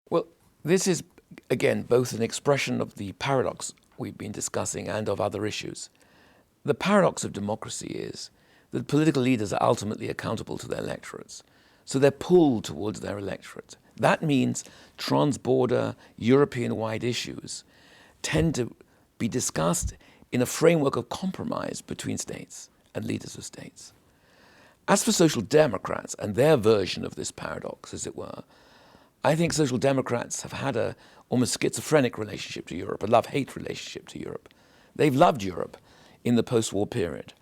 Well, this is, again, both an expression of the paradox we've been discussing and of other issues. The paradox of democracy is that political leaders are ultimately accountable to their electorates. So they're pulled towards their electorate. That means trans-border, European-wide issues tend to be discussed in a framework of compromise between states and leaders of states. As for social democrats and their version of this paradox, as it were, I think social democrats have had a almost schizophrenic relationship to Europe, a love-hate relationship to Europe. They've loved Europe in the post-war period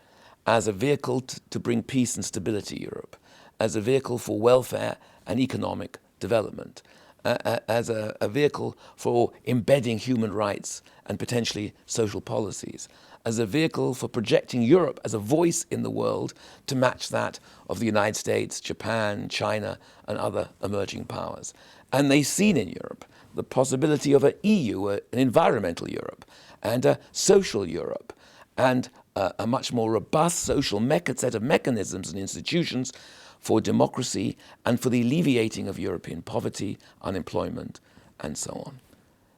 as a vehicle to bring peace and stability to Europe, as a vehicle for welfare and economic development, as a vehicle for embedding human rights and potentially social policies, as a vehicle for projecting Europe as a voice in the world to match that of the United States, Japan, China, and other emerging powers. And they've seen in Europe the possibility of an EU, an environmental Europe, and a social Europe, and a much more robust social set of mechanisms and institutions for democracy and for the alleviating of European poverty, unemployment, and so on.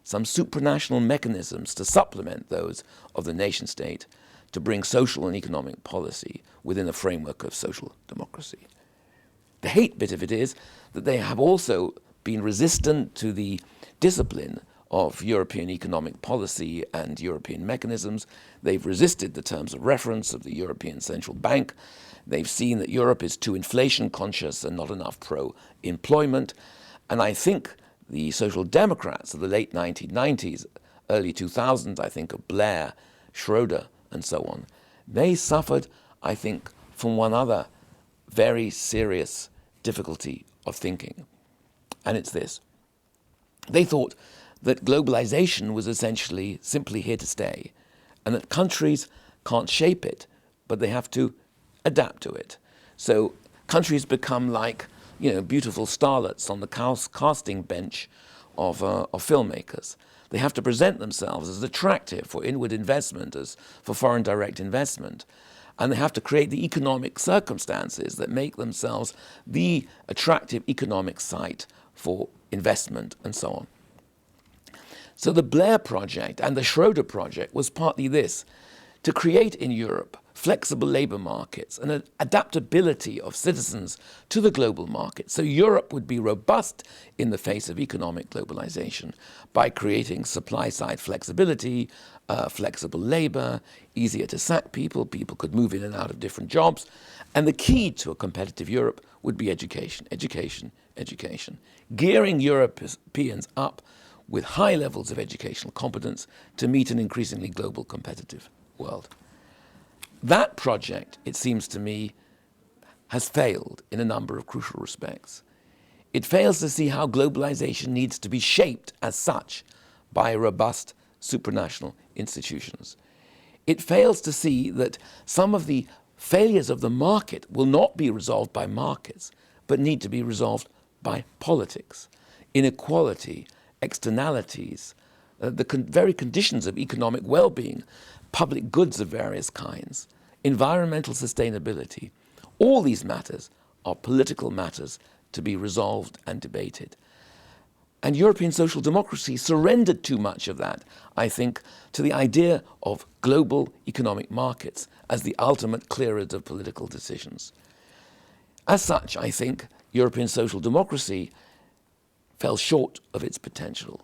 Some supranational mechanisms to supplement those of the nation state to bring social and economic policy within a framework of social democracy. The hate bit of it is that they have also been resistant to the discipline of European economic policy and European mechanisms. They've resisted the terms of reference of the European Central Bank. They've seen that Europe is too inflation conscious and not enough pro-employment. And I think the social democrats of the late 1990s, early 2000s, I think of Blair, Schroeder, and so on, they suffered, I think, from one other very serious difficulty of thinking. And it's this. They thought that globalization was essentially simply here to stay, and that countries can't shape it, but they have to adapt to it. So countries become like, beautiful starlets on the casting bench of filmmakers. They have to present themselves as attractive for inward investment, as for foreign direct investment. And they have to create the economic circumstances that make themselves the attractive economic site for investment and so on. So the Blair project and the Schroeder project was partly this, to create in Europe flexible labor markets and an adaptability of citizens to the global market. So Europe would be robust in the face of economic globalization by creating supply-side flexibility, flexible labor, easier to sack people, people could move in and out of different jobs. And the key to a competitive Europe would be education, education, education. Gearing Europeans up with high levels of educational competence to meet an increasingly global competitive world. That project, it seems to me, has failed in a number of crucial respects. It fails to see how globalization needs to be shaped as such by robust supranational institutions. It fails to see that some of the failures of the market will not be resolved by markets, but need to be resolved by politics, inequality, externalities, the very conditions of economic well-being, public goods of various kinds, environmental sustainability. All these matters are political matters to be resolved and debated. And European social democracy surrendered too much of that, I think, to the idea of global economic markets as the ultimate clearers of political decisions. As such, I think European social democracy fell short of its potential.